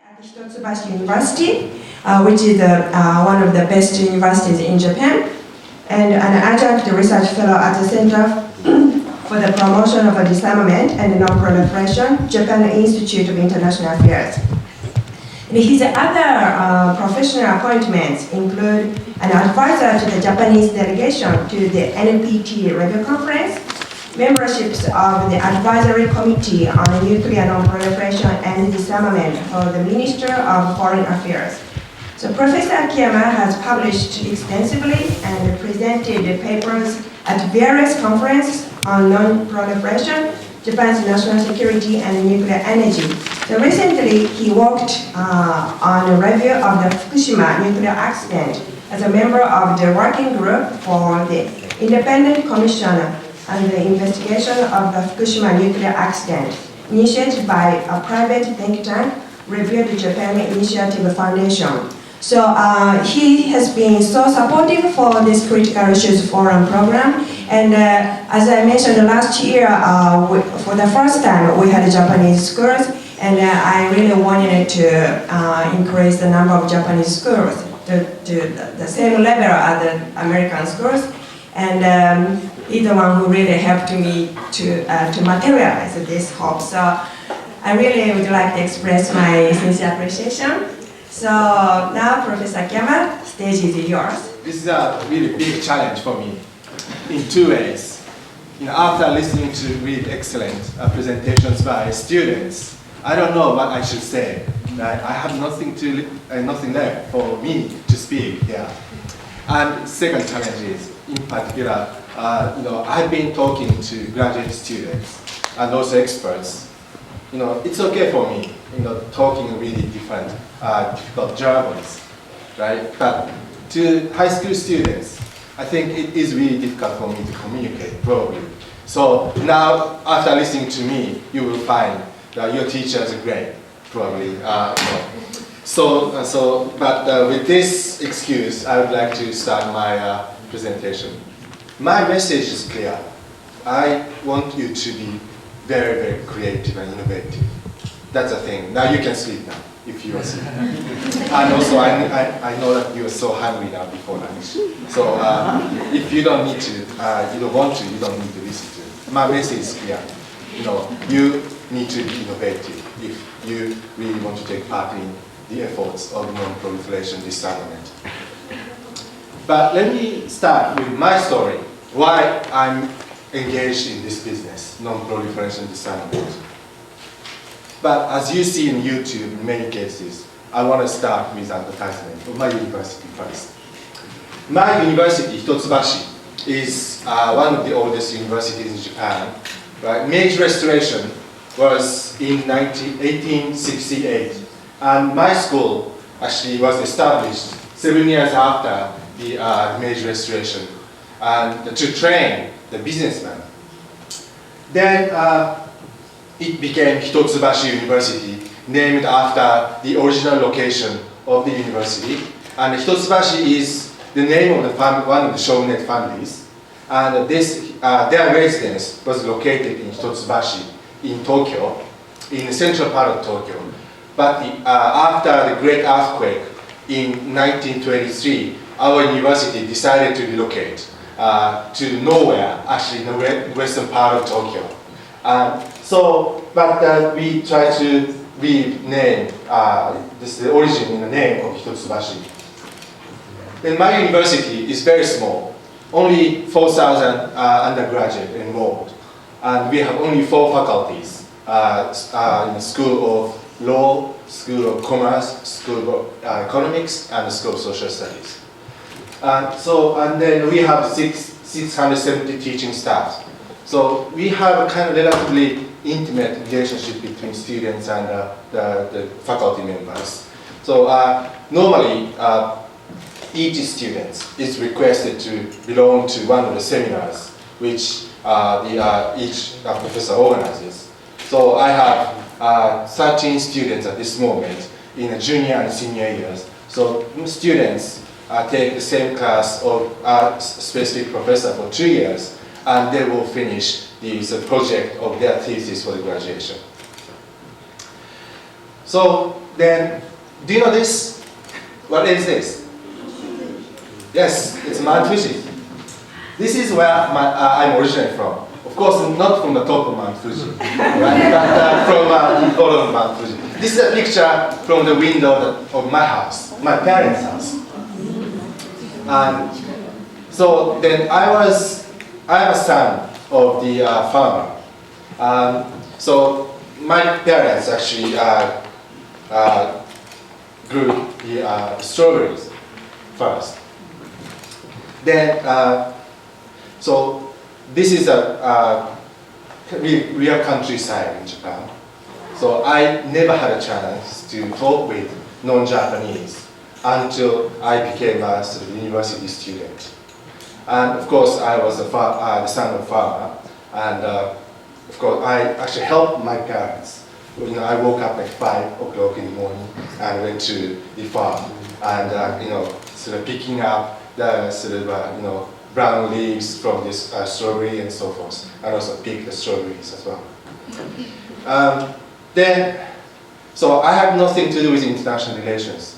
At Hitotsubashi University, which is one of the best universities in Japan, and an adjunct research fellow at the Center for the Promotion of Disarmament and Non-Proliferation, Japan Institute of International Affairs. And his other professional appointments include an advisor to the Japanese delegation to the NPT Review Conference, memberships of the Advisory Committee on Nuclear Non-Proliferation and Disarmament for the Minister of Foreign Affairs. So Professor Akiyama has published extensively and presented papers at various conferences on non-proliferation, Japan's national security, and nuclear energy. So recently, he worked on a review of the Fukushima nuclear accident as a member of the working group for the Independent Commission on the investigation of the Fukushima nuclear accident, initiated by a private think tank, Reviewed Japan Initiative Foundation. So he has been so supportive for this Critical Issues Forum program. And as I mentioned last year, for the first time, we had Japanese schools, and I really wanted to increase the number of Japanese schools to the same level as the American schools. And he's the one who really helped me to materialize this hope. So I really would like to express my sincere appreciation. So now, Professor Akiyama, stage is yours. This is a really big challenge for me in two ways. After listening to really excellent presentations by students, I don't know what I should say. I have nothing left for me to speak here. And second challenge is, in particular, I've been talking to graduate students and also experts. It's okay for me, talking really difficult jargons, right? But to high school students, I think it is really difficult for me to communicate, probably. So now, after listening to me, you will find that your teachers are great, probably. But with this excuse, I would like to start my presentation. My message is clear. I want you to be very, very creative and innovative. That's the thing. Now you can sleep now, if you are sleeping. And also, I know that you are so hungry now before lunch. So if you don't need to, you don't want to, you don't need to listen to it. My message is clear. You need to be innovative if you really want to take part in the efforts of non-proliferation disarmament. But let me start with my story, why I'm engaged in this business, non-proliferation disarmament. But as you see in YouTube, in many cases, I want to start with advertisement of my university first. My university, Hitotsubashi, is one of the oldest universities in Japan. Right? Meiji Restoration was in 1868, and my school actually was established 7 years after the Meiji Restoration, and to train the businessmen. Then it became Hitotsubashi University, named after the original location of the university. And Hitotsubashi is the name of the one of the shogunate families. And their residence was located in Hitotsubashi in Tokyo, in the central part of Tokyo. But after the great earthquake in 1923, our university decided to relocate to nowhere, actually in the western part of Tokyo. But we try to rename the origin in the name of Hitotsubashi. Then my university is very small, only 4,000 undergraduates enrolled, and we have only 4 faculties in the School of Law, School of Commerce, School of Economics, and the School of Social Studies. And then we have 670 teaching staff. So we have a kind of relatively intimate relationship between students and the faculty members. So normally, each student is requested to belong to one of the seminars which each professor organizes. So I have 13 students at this moment in the junior and senior years. So students take the same class of a specific professor for 2 years, and they will finish the project of their thesis for the graduation. So Then, do you know this? What is this? Yes, it's Mount Fuji. This is where I'm originally from. Of course, not from the top of Mount Fuji, right? But from the bottom of Mount Fuji. This is a picture from the window of my house, my parents' house. And so then I am a son of the farmer. So my parents actually grew the strawberries first. Then, so this is a real countryside in Japan. So I never had a chance to talk with non-Japanese until I became a sort of university student. And of course, I was the son of a farmer, and of course, I actually helped my parents. You know, I woke up at 5 o'clock in the morning and went to the farm, and you know, sort of picking up the sort of brown leaves from this strawberry and so forth, and also pick the strawberries as well. Then, so I had nothing to do with international relations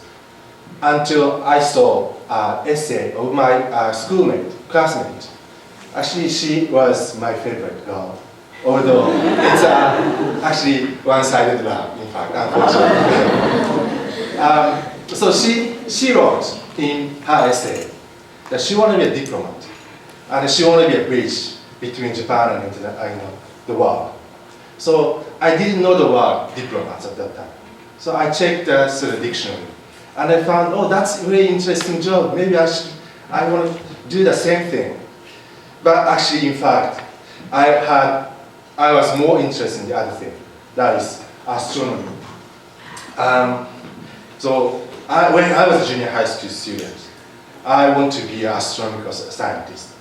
until I saw an essay of my classmate. Actually, she was my favorite girl, although it's actually one-sided love, in fact, unfortunately. So she wrote in her essay that she wanted to be a diplomat, and she wanted to be a bridge between Japan and the world. So I didn't know the word diplomats at that time. So I checked the sort of dictionary, and I found, oh, that's a really interesting job. Maybe I want to do the same thing. But actually, in fact, I was more interested in the other thing, that is astronomy. So when I was a junior high school student, I want to be an astronomical scientist.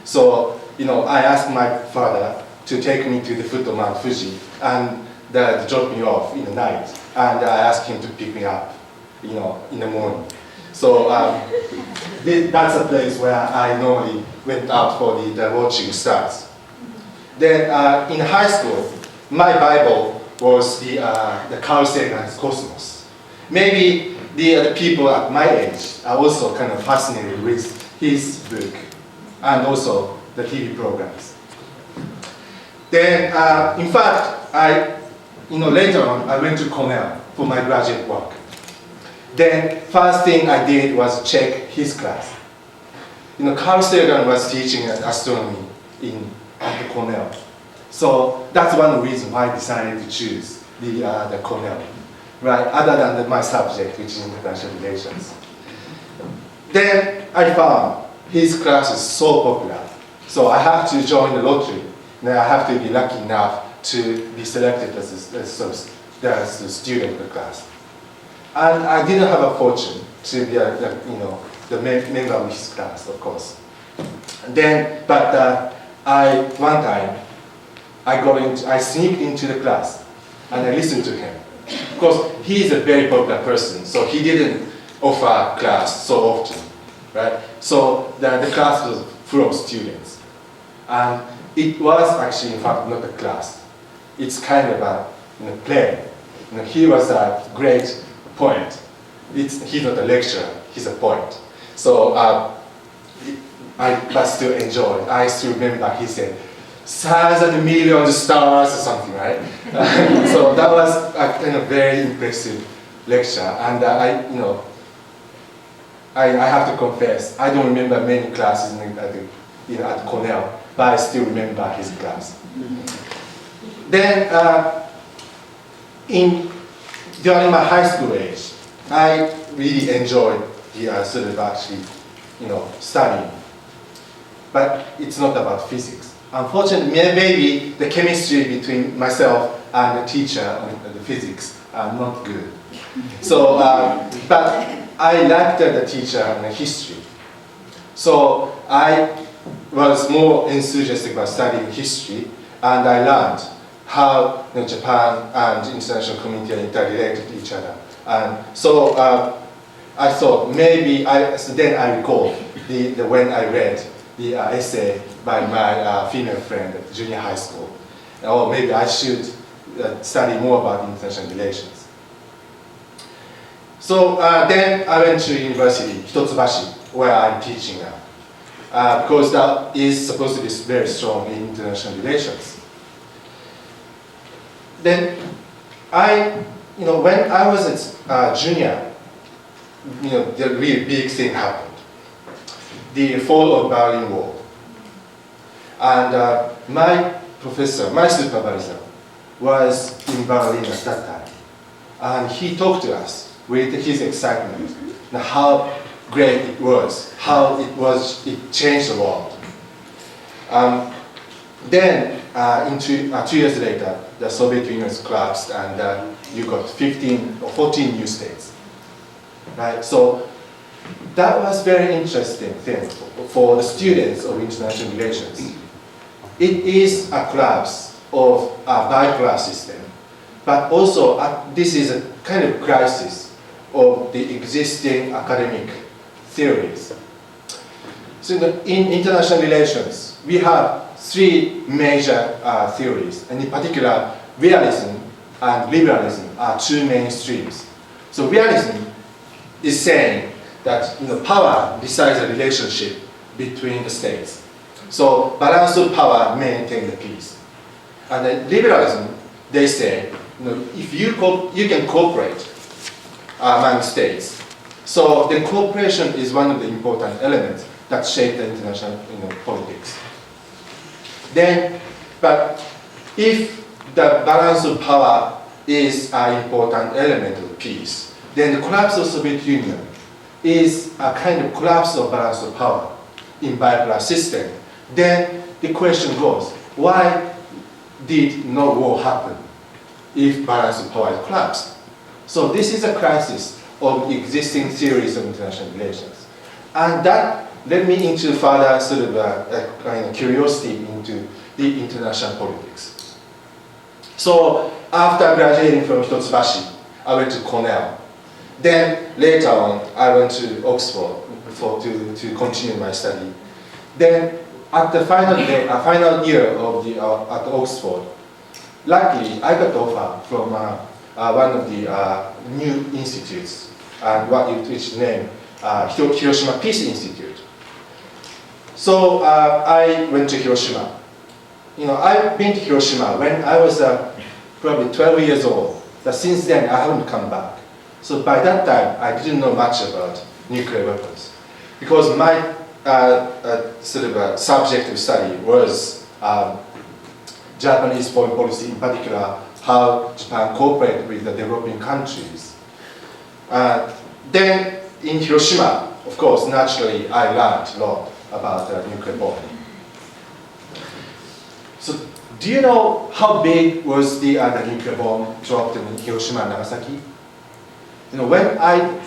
So, I asked my father to take me to the foot of Mount Fuji and drop me off in the night. And I asked him to pick me up, in the morning. So that's a place where I normally went out for the watching stars. Then in high school, my Bible was the Carl Sagan's Cosmos. Maybe the people at my age are also kind of fascinated with his book and also the TV programs. Then, in fact, later on, I went to Cornell for my graduate work. Then, first thing I did was check his class. Carl Sagan was teaching astronomy at the Cornell. So that's one reason why I decided to choose the Cornell, right? Other than my subject, which is international relations. Then I found his class is so popular, so I have to join the lottery. Now I have to be lucky enough to be selected as a student of the class. And I didn't have a fortune to be the member of his class, of course. Then, but one time I sneaked into the class and I listened to him. Of course, he is a very popular person, so he didn't offer class so often, right? So the class was full of students. And it was actually, in fact, not a class. It's kind of a play. He was a great poet. He's not a lecturer, he's a poet. So I still enjoyed. I still remember he said, stars and millions of stars or something, right? So that was a kind of very impressive lecture. And I have to confess, I don't remember many classes at Cornell, but I still remember his class. Then, during my high school age, I really enjoyed the studying. But it's not about physics. Unfortunately, maybe the chemistry between myself and the teacher and the physics are not good. So, but I liked the teacher and the history. So I was more enthusiastic about studying history, and I learned how Japan and the international community are interrelated to each other. And so I thought maybe, then I recall when I read the essay by my female friend at junior high school. Or maybe I should study more about international relations. So then I went to university, Hitotsubashi, where I'm teaching now, because that is supposed to be very strong in international relations. Then when I was a junior, the really big thing happened. The fall of Berlin Wall. And my professor, my supervisor, was in Berlin at that time. And he talked to us with his excitement, and how great it was, how it changed the world. Then, 2 years later, the Soviet Union collapsed, and you got 15 or 14 new states. Right? So that was very interesting thing for the students of international relations. It is a collapse of a bipolar system, but also this is a kind of crisis of the existing academic theories. So in international relations, we have three major theories, and in particular, realism and liberalism are two main streams. So realism is saying that power decides the relationship between the states. So balance of power maintain the peace. And then liberalism, they say, if you can cooperate among states. So the cooperation is one of the important elements that shape the international politics. Then, but if the balance of power is an important element of peace, then the collapse of the Soviet Union is a kind of collapse of balance of power in bipolar system. Then the question goes, why did no war happen if balance of power is collapsed? So this is a crisis of existing theories of international relations. And that led me into further sort of a kind of curiosity into the international politics. So after graduating from Hitotsubashi, I went to Cornell. Then later on, I went to Oxford to continue my study. Then at the final year of at Oxford, luckily I got offer from one of the new institutes, and which is named Hiroshima Peace Institute. So I went to Hiroshima. I've been to Hiroshima when I was probably 12 years old, but since then I haven't come back. So by that time, I didn't know much about nuclear weapons, because my sort of a subject of study was Japanese foreign policy, in particular how Japan cooperated with the developing countries. Then in Hiroshima, of course, naturally, I learned a lot about nuclear bombing. So do you know how big was the nuclear bomb dropped in Hiroshima and Nagasaki? When I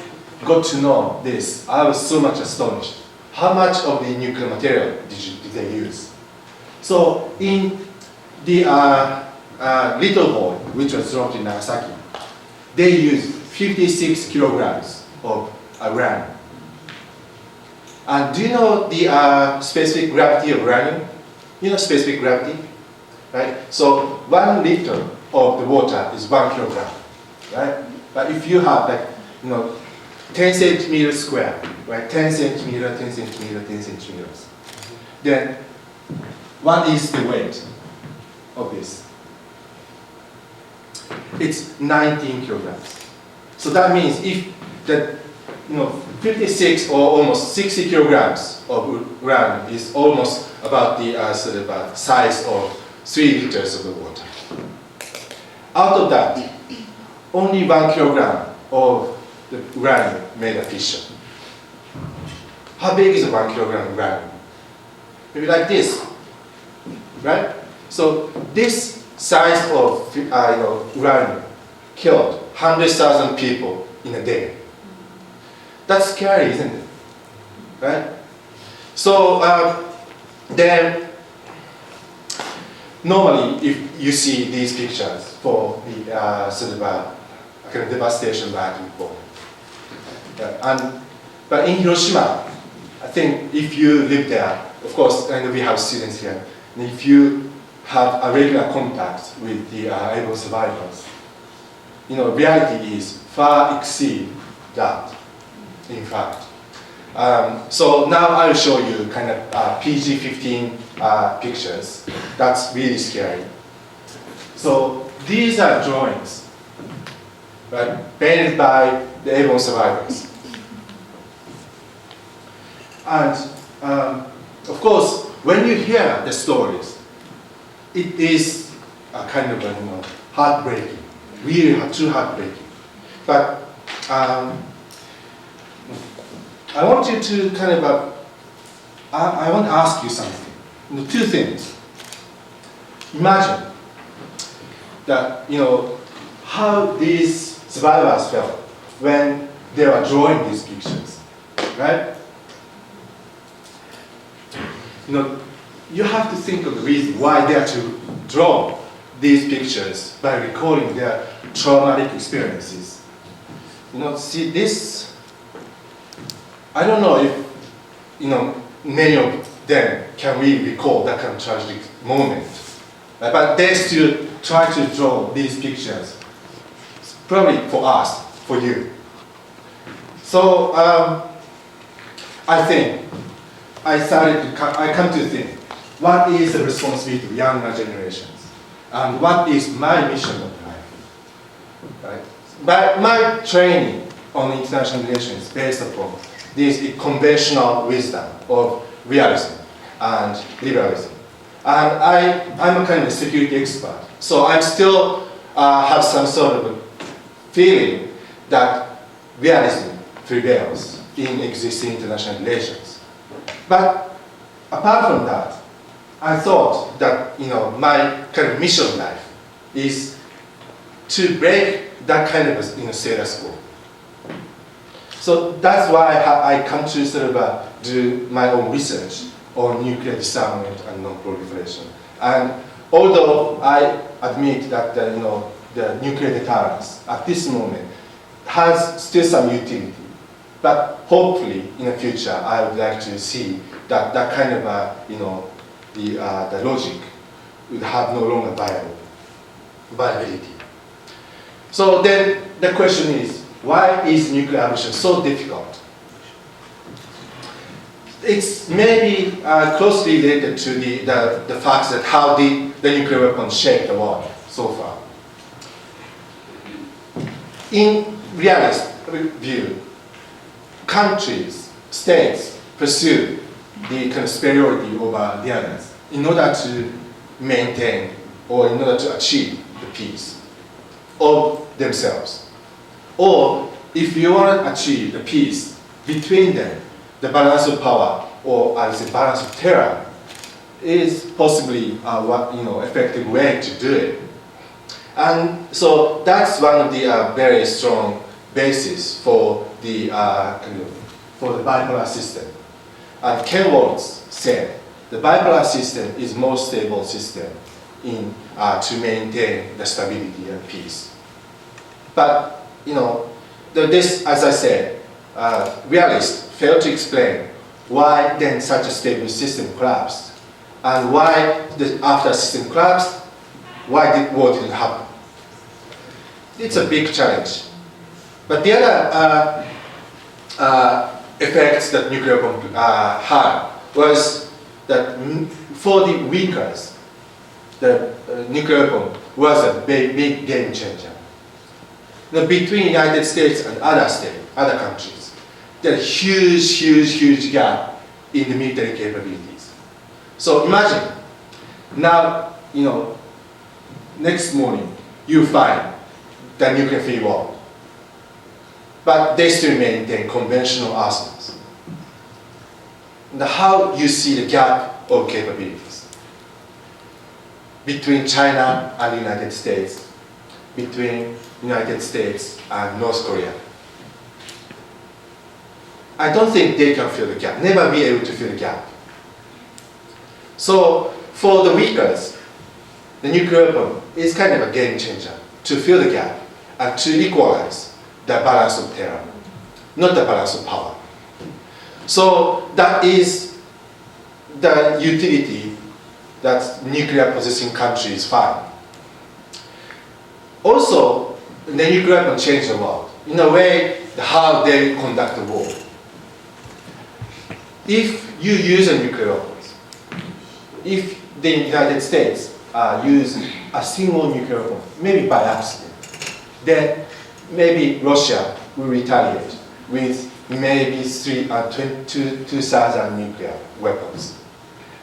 got to know this, I was so much astonished. How much of the nuclear material did they use? So in the little bomb, which was dropped in Nagasaki, they used 56 kilograms of uranium. And do you know the specific gravity of uranium? Specific gravity, right? So 1 liter of the water is 1 kilogram, right? But if you have 10 centimeters square, right? 10 centimeters, 10 centimeters, 10 centimeters. Then what is the weight of this? It's 19 kilograms. So that means if the 56 or almost 60 kilograms of uranium is almost about the sort of size of 3 liters of the water. Out of that, only 1 kilogram of the uranium made a fission. How big is 1 kilogram of uranium? Maybe like this, right? So this size of uranium killed 100,000 people in a day. That's scary, isn't it? Right? So then, normally, if you see these pictures for the sort of kind of devastation by atomic bomb, but in Hiroshima, I think if you live there, of course, and we have students here, and if you have a regular contact with the able survivors, reality is far exceed that, in fact. So now I'll show you kind of PG-15 pictures. That's really scary. So these are drawings, right, painted by the airborne survivors. And of course, when you hear the stories, it is a kind of heartbreaking, really too heartbreaking. But I want you to kind of, I want to ask you something. Two things. Imagine that, how these survivors felt when they were drawing these pictures, right? You have to think of the reason why they are to draw these pictures by recalling their traumatic experiences. See this, I don't know if, many of them can really recall that kind of tragic moment. But they still try to draw these pictures, probably for us, for you. So I think, I come to think, what is the responsibility of younger generations? And what is my mission of life? Right? But my training on international relations is based upon this conventional wisdom of realism and liberalism. And I'm a kind of security expert, so I still have some sort of a feeling that realism prevails in existing international relations. But apart from that, I thought that my kind of mission in life is to break that kind of status quo. So that's why I come to sort of do my own research on nuclear disarmament and non-proliferation. And although I admit that the nuclear deterrence at this moment has still some utility, but hopefully in the future I would like to see that that kind of the logic would have no longer viability. So then the question is, why is nuclear abolition so difficult? It's maybe closely related to the fact that how the nuclear weapons shape the world so far. In realist view, countries, states pursue the kind of superiority over the others in order to maintain or in order to achieve the peace of themselves. Or if you want to achieve the peace between them, the balance of power, or I would say balance of terror, is possibly effective way to do it. And so that's one of the very strong basis for the bipolar system. And Ken Waltz said the bipolar system is most stable system to maintain the stability and peace. But this, as I said, realists fail to explain why then such a stable system collapsed, and why after the system collapsed, why war didn't happen. It's a big challenge. But the other effects that nuclear bomb had was that for the weakers, the nuclear bomb was a big game changer. Between the United States and other countries, there's a huge gap in the military capabilities. So imagine, now, next morning, you find the nuclear-free world, but they still maintain conventional arsenals. How you see the gap of capabilities between China and the United States, between United States and North Korea. I don't think they can fill the gap, never be able to fill the gap. So for the weakers, the nuclear weapon is kind of a game changer to fill the gap and to equalize the balance of terror, not the balance of power. So that is the utility that nuclear possessing countries find. Also, the nuclear weapon changed the world. In a way, how they conduct the war. If you use a nuclear weapons, if the United States use a single nuclear weapon, maybe by accident, then maybe Russia will retaliate with maybe 2,000 nuclear weapons.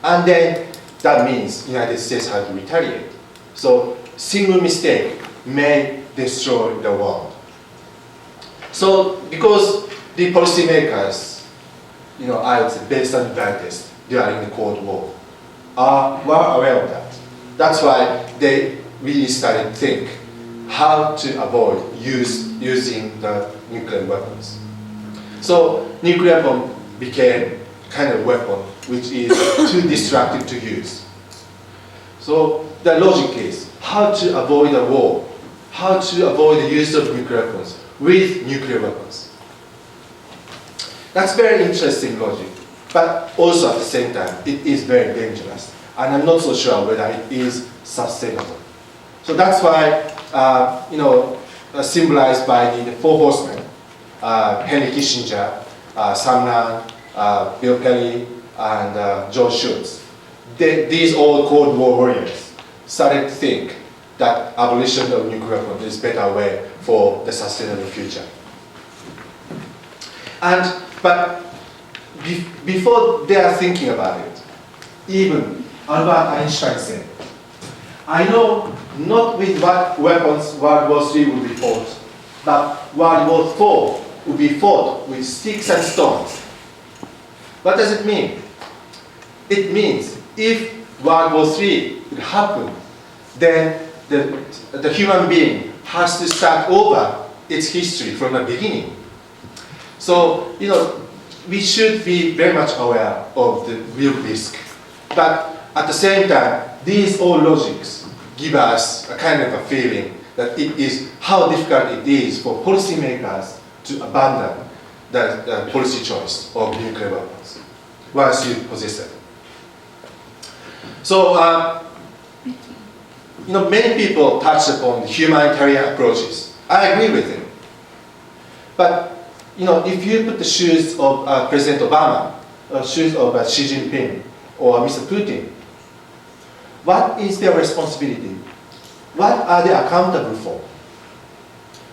And then that means the United States has to retaliate. So single mistake may destroy the world. So because the policymakers, I would say based on scientists during the Cold War, were aware of that. That's why they really started to think how to avoid using the nuclear weapons. So nuclear bomb became kind of weapon which is too destructive to use. So the logic is how to avoid a war, how to avoid the use of nuclear weapons with nuclear weapons. That's very interesting logic, but also at the same time, it is very dangerous. And I'm not so sure whether it is sustainable. So that's why, symbolized by the four horsemen, Henry Kissinger, Sam Nunn, Bill Kelly, and George Shultz. These all Cold War warriors started to think that abolition of nuclear weapons is a better way for the sustainable future. But before they are thinking about it, even Albert Einstein said, I know not with what weapons World War III will be fought, but World War IV will be fought with sticks and stones. What does it mean? It means if World War III will happen, then the human being has to start over its history from the beginning. So, we should be very much aware of the real risk. But at the same time, these all logics give us a kind of a feeling that it is how difficult it is for policymakers to abandon the policy choice of nuclear weapons once you possess it. So, many people touch upon humanitarian approaches. I agree with them. But, if you put the shoes of President Obama, shoes of Xi Jinping, or Mr. Putin, what is their responsibility? What are they accountable for?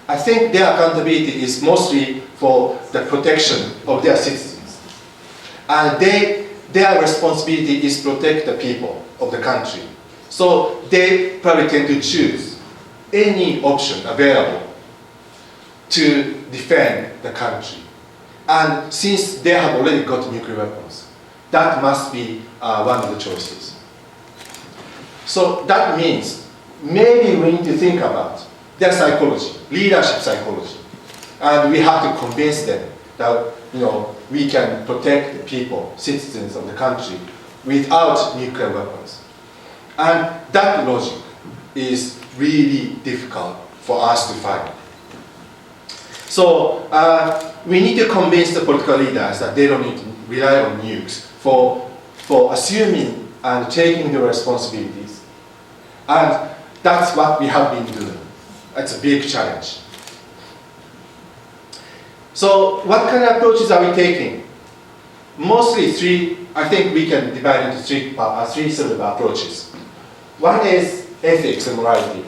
I think their accountability is mostly for the protection of their citizens. And their responsibility is to protect the people of the country. So they probably tend to choose any option available to defend the country. And since they have already got nuclear weapons, that must be one of the choices. So that means maybe we need to think about their psychology, leadership psychology. And we have to convince them that we can protect the people, citizens of the country without nuclear weapons. And that logic is really difficult for us to find. So we need to convince the political leaders that they don't need to rely on nukes for assuming and taking the responsibilities. And that's what we have been doing. It's a big challenge. So what kind of approaches are we taking? Mostly three, I think we can divide into three sort of approaches. One is ethics and morality,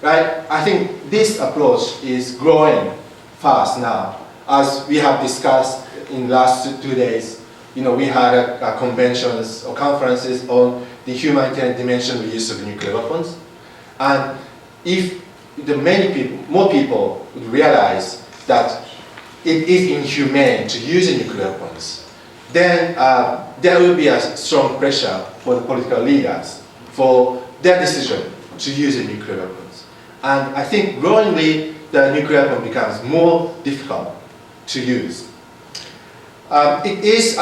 right? I think this approach is growing fast now. As we have discussed in the last 2 days, we had conventions or conferences on the humanitarian dimension of the use of nuclear weapons. And if more people would realize that it is inhumane to use nuclear weapons, then there will be a strong pressure for the political leaders for their decision to use nuclear weapons. And I think growingly the nuclear weapon becomes more difficult to use. It is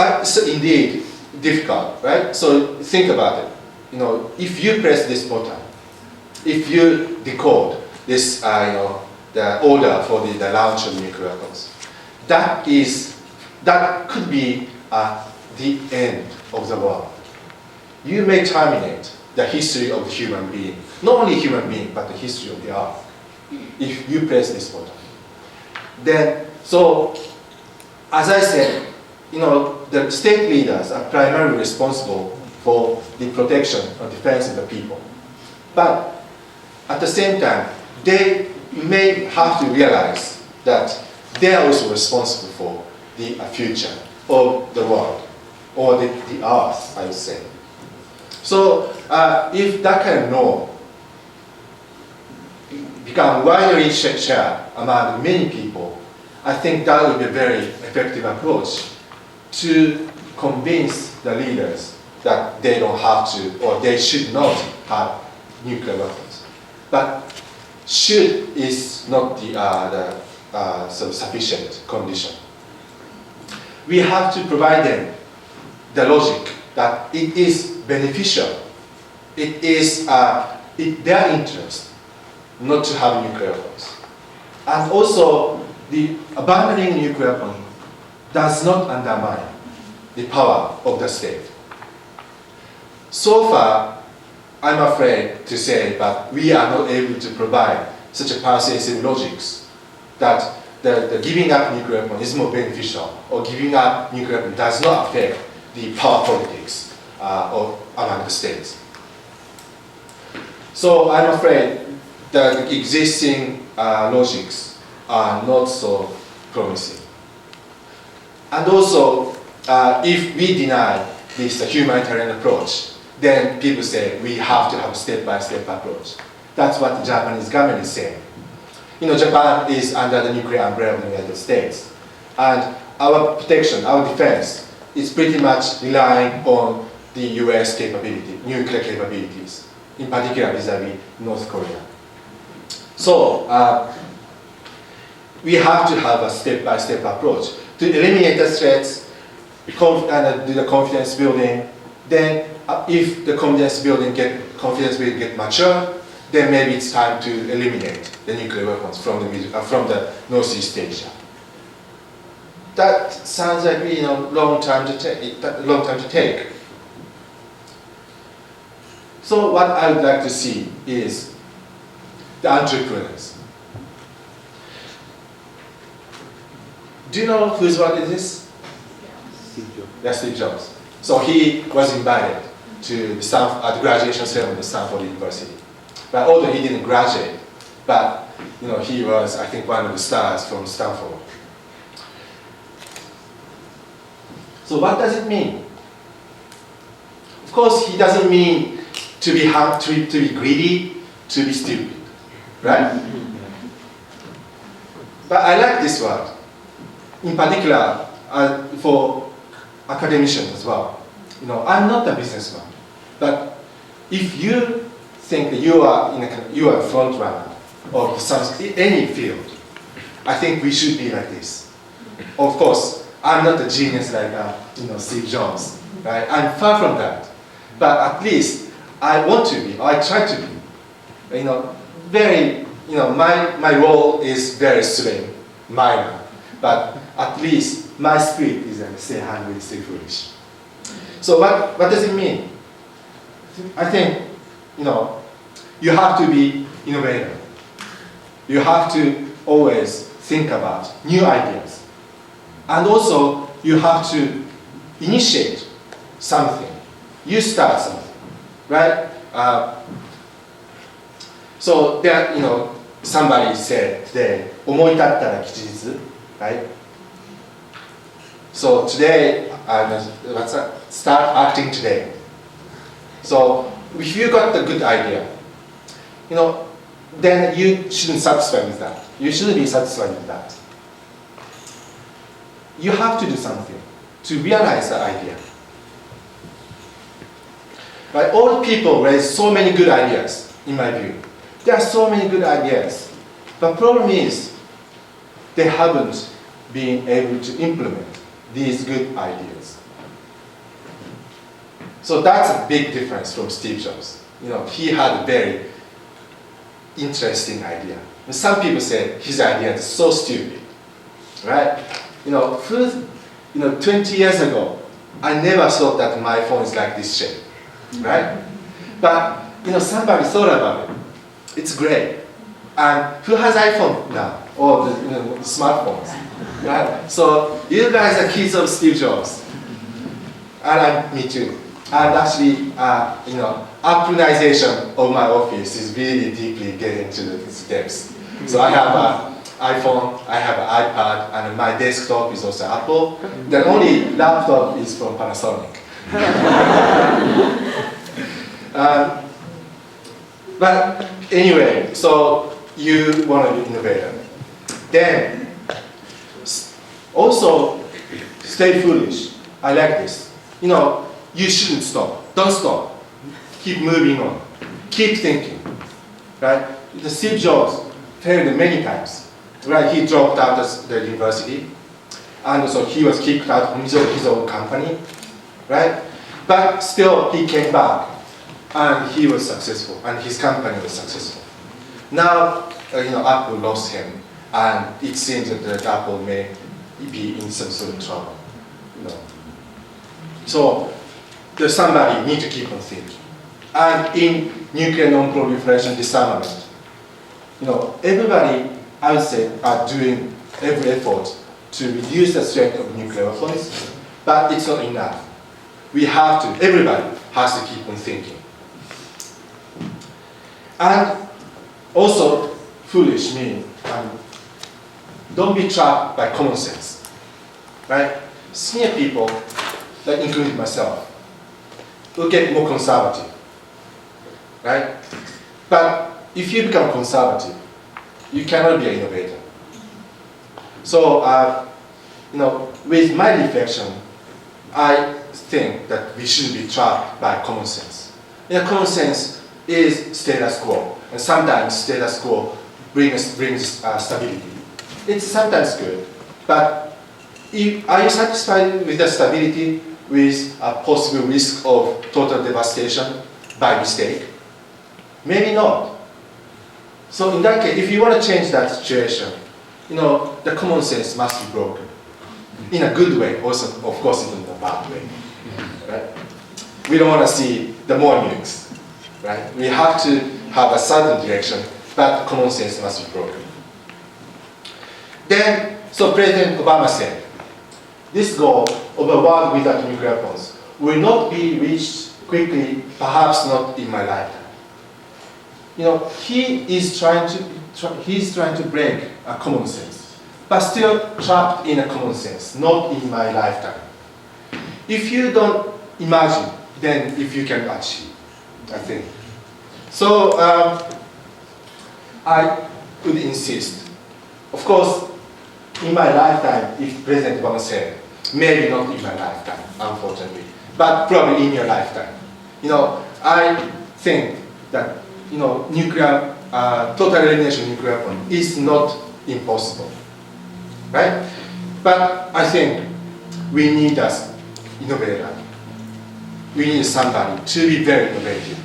indeed difficult, right? So think about it. If you press this button, if you decode this, the order for the launch of nuclear weapons, that could be the end of the world. You may terminate the history of the human being, not only human being, but the history of the earth, if you press this button. Then So, as I said, the state leaders are primarily responsible for the protection or defense of the people. But at the same time, they may have to realize that they are also responsible for the future of the world, or the earth, I would say. So if that kind of norm become widely shared among many people, I think that would be a very effective approach to convince the leaders that they don't have to, or they should not have nuclear weapons. But should is not the sort of sufficient condition. We have to provide them the logic that it is beneficial. It is their interest not to have nuclear weapons. And also, the abandoning nuclear weapons does not undermine the power of the state. So far, I'm afraid to say that we are not able to provide such a persuasive logics that the giving up nuclear weapon is more beneficial, or giving up nuclear weapon does not affect the power politics among the states. So I'm afraid the existing logics are not so promising. And also, if we deny this humanitarian approach, then people say we have to have a step-by-step approach. That's what the Japanese government is saying. Japan is under the nuclear umbrella of the United States. And our protection, our defense, is pretty much relying on the US capability, nuclear capabilities, in particular vis-a-vis North Korea. So, we have to have a step-by-step approach to eliminate the threats, and do the confidence building. Then, if the confidence building get mature, then maybe it's time to eliminate the nuclear weapons from the Northeast Asia. That sounds like long time to take. So what I would like to see is the entrepreneurs. Do you know whose work it is? Yes, Steve Jobs. So he was invited to the graduation ceremony at Stanford University. But although he didn't graduate, but he was, I think, one of the stars from Stanford. So what does it mean? Of course, he doesn't mean to be greedy, to be stupid, right? But I like this word, in particular for academicians as well. I'm not a businessman, but if you think that you are a front runner of any field, I think we should be like this. Of course, I'm not a genius like Steve Jobs, right? I'm far from that, but at least I want to be, or I try to be. Very, my role is very slim, minor, but at least my spirit is stay hungry, stay foolish. So what does it mean? I think, you have to be innovative. You have to always think about new ideas. And also, you have to initiate something. You start something, right? So there, somebody said today, 思い立ったら吉日, right? So today, let's start acting today. So if you got the good idea, then you shouldn't satisfy with that. You shouldn't be satisfied with that. You have to do something to realize the idea. Right? All people raise so many good ideas, in my view. There are so many good ideas. The problem is, they haven't been able to implement these good ideas. So that's a big difference from Steve Jobs. He had a very interesting idea. And some people say his idea is so stupid, right? 20 years ago, I never thought that my phone is like this shape, right? But somebody thought about it. It's great. And who has iPhone now? Or the smartphones? Right? So you guys are kids of Steve Jobs. And me too. And actually, Appleization of my office is really deeply getting into the steps. So I have an iPhone, I have an iPad, and my desktop is also Apple. The only laptop is from Panasonic. But anyway, so you want to be innovator. Then, also, stay foolish. I like this. You shouldn't stop. Don't stop. Keep moving on. Keep thinking. Right? The Steve Jobs failed many times. Right? He dropped out of the university. And so he was kicked out from his own company. Right? But still, he came back. And he was successful. And his company was successful. Now, Apple lost him. And it seems that Apple may be in some sort of trouble. So there's somebody need to keep on thinking. And in nuclear non-proliferation disarmament, everybody, I would say, are doing every effort to reduce the strength of nuclear weapons, but it's not enough. Everybody has to keep on thinking. And also, foolish means, don't be trapped by common sense, right? Senior people, like including myself, will get more conservative, right? But if you become conservative, you cannot be an innovator. So, with my reflection, I think that we shouldn't be trapped by common sense. Common sense is status quo, and sometimes status quo brings stability. It's sometimes good, but are you satisfied with the stability with a possible risk of total devastation by mistake? Maybe not. So in that case, if you want to change that situation, the common sense must be broken. In a good way, also, of course, in a bad way. Right? We don't want to see the more nukes. Right? We have to have a certain direction, but common sense must be broken. Then, so President Obama said, this goal of a world without nuclear weapons will not be reached quickly, perhaps not in my lifetime. He's trying to break a common sense, but still trapped in a common sense, not in my lifetime. If you don't imagine, then if you can achieve, I think. So I would insist, of course, in my lifetime, if President Obama said, maybe not in my lifetime, unfortunately, but probably in your lifetime. I think that nuclear, total elimination of nuclear weapon is not impossible, right? But I think we need an innovator. We need somebody to be very innovative.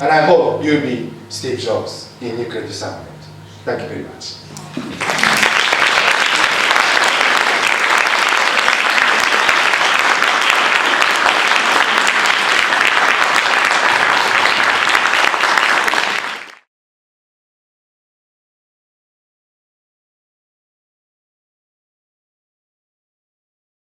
And I hope you'll be Steve Jobs in nuclear disarmament. Thank you very much.